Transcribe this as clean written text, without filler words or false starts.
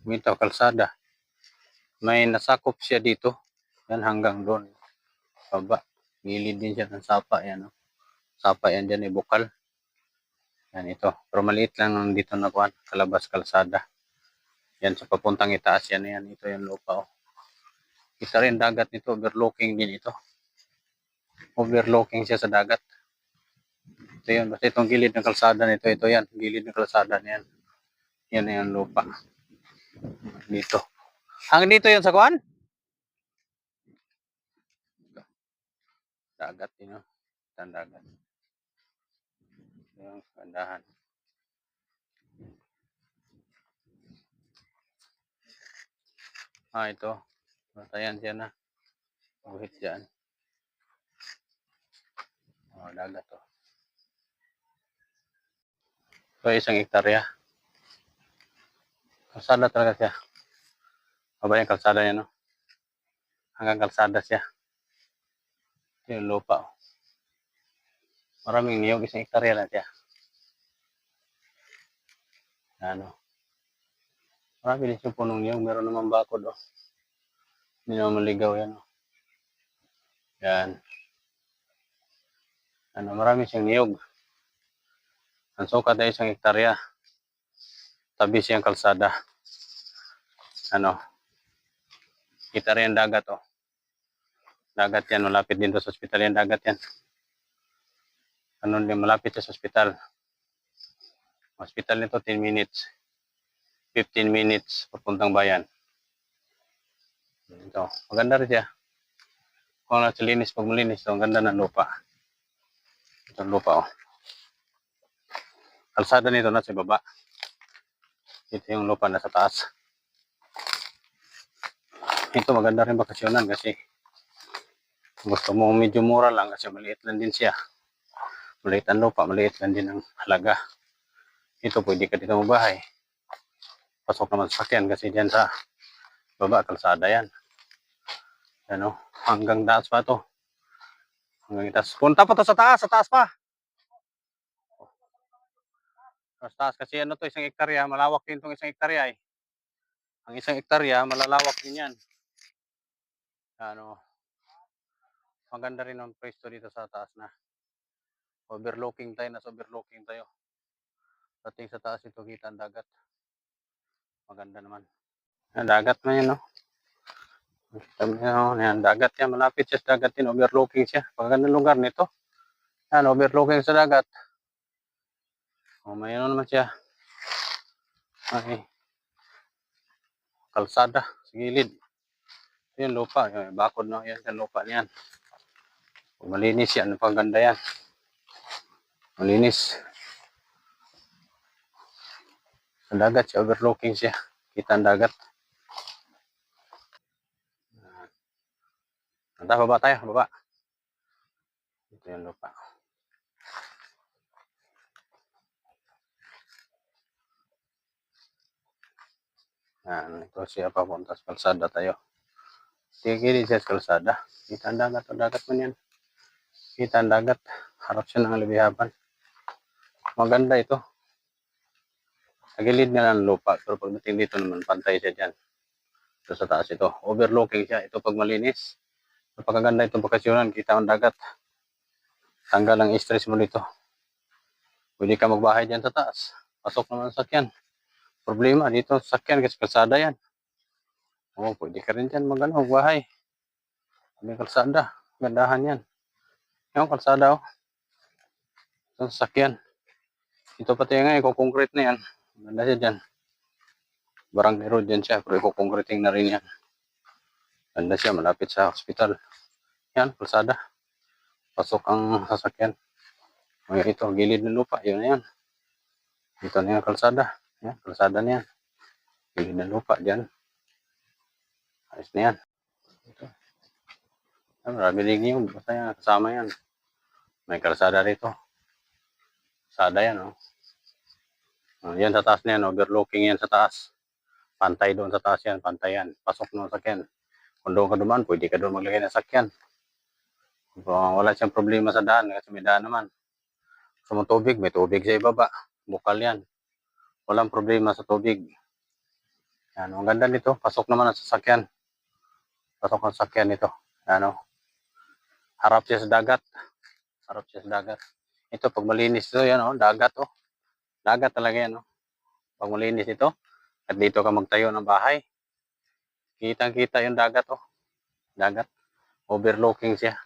Ito, kalsada. May nasakop siya dito. Yan hanggang doon. Baba. Gilid din siya ng sapa. Yan, no? Sapa yan dyan, bukal. Yan ito. Pero maliit lang nung dito na kuhan. Kalabas kalsada. Yan sa papuntang itaas yan. Yan. Ito yung lupa. Oh. Isa rin dagat nito. Overlooking din ito. Overlooking siya sa dagat. Ito yun. Basta itong gilid ng kalsada nito. Ito yan. Gilid ng kalsada niyan. Yan yung lupa. Dito. Hanggang dito yun sa kuhan? Dagat din. No? Itang dagat. Yung kandahan. Ito. Matayan siya na. Buhit dyan. Dagat to. So, isang hektarya. Kalsada talaga siya. Maba yung kalsada niya, no? Hanggang kalsada siya. Ito yung lupa. Oh. Maraming niyog. Isang hektarya lang siya. Ano. Marami din siyang punong niyog. Meron naman bakod, oh. Hindi naman maligaw yan, oh. Yan. Ano, marami siyang niyog. Ang sukat ay isang hektarya. Tabi siyang kalsada. Ano. Hektarya yung dagat, oh. Dagat yan. Malapit din to sa ospital yan. Dagat yan. Ano din, malapit sa ospital. Hospital nito 10 minutes. 15 minutes papuntang bayan. Ito. Maganda rin siya. Kung nasa linis, pag malinis, ito. Ang ganda ng lupa. Ito ang lupa, oh. Kalsada nito nasa baba. Ito yung lupa nasa taas. Ito maganda rin bakasyonan kasi gusto mo medyo mura lang kasi maliit lang din siya. Maliit ang lupa, maliit lang din ang halaga. Ito pwede ka dito magbahay. Pasok naman sa sakyan kasi diyan sa baba, kalsada yan. Ano, hanggang taas pa to. Hanggang taas. Punta pa to sa taas pa. Sa taas kasi ano to, isang hektarya, malawak din tong isang hektarya eh. Ang isang hektarya, malalawak din yan. Ano, maganda rin ang pwesto dito sa taas na. Overlooking tayo, nasa overlooking tayo. Dating sa taas ito, kita ang dagat. Maganda naman. Ang dagat na yun, no? Yan, dagat yan. Malapit siya sa dagat din. Overlooking siya. Pagandang lugar nito. Yan, overlooking sa dagat. May ano naman siya. May kalsada sa gilid. Yan, lupa. Yan, bakod, no? Yan, lupa niyan. Malinis yan. Paganda yan. Malinis. Sa dagat siya. Overlooking siya. Kita ang dagat. Baba tayo. Baba. Ito yung lupa. Yan. Ito siya papunta sa kalsada tayo. Tigilid siya sa kalsada. Kita ang dagat. Ang dagat man yan. Kita ang dagat. Harap siya ng alibihaban. Maganda ito. Sa gilid nga ng lupa. Pero pagdating dito naman, pantay siya dyan. Ito sa taas ito. Overlooking siya. Ito pag malinis. Napakaganda itong bakasyonan. Kita ang dagat. Tanggal ang stress mo dito. Pwede ka magbahay dyan sa taas. Pasok naman sa sakyan. Problema dito sa sakyan kasi kalsada yan. Pwede ka rin dyan magbahay. May kalsada. Gandahan yan. Yung kalsada, oh. Ito sa sakyan. Ito pati nga, concrete na yan. Ganda siya dyan. Barangay road dyan siya, pero concreting na rin yan. Ganda siya, malapit sa hospital. Yan, kalsada. Pasok ang sasakyan. Ito, gilid ng lupa. Yun na yan. Ito na yung kalsada. Yan, kalsada na yan. Gilid ng lupa dyan. Ayos na yan. Ito. Marami rin yung basta yan, kasama yan. May kalsada rito. Kalsada yan, oh. Yan sa taas na yan, overlooking yan sa taas. Pantay doon sa taas yan, pantay yan. Pasok ng sakyan. Kung doon ka dumaan, pwede ka doon maglagay ng sakyan. Wala siyang problema sa daan kasi may daan naman. Sa tubig, may tubig sa ibaba. Bukal yan. Walang problema sa tubig. Yan, ang ganda nito. Pasok naman ang sasakyan. Pasok ang sasakyan nito. Ano, harap siya sa dagat. Harap siya sa dagat. Ito, pag malinis ito, yan, oh, dagat, oh. Dagat talaga yan, oh. Pag malinis ito, at dito ka magtayo ng bahay. Kitang-kita yung dagat, oh. Dagat. Overlooking siya.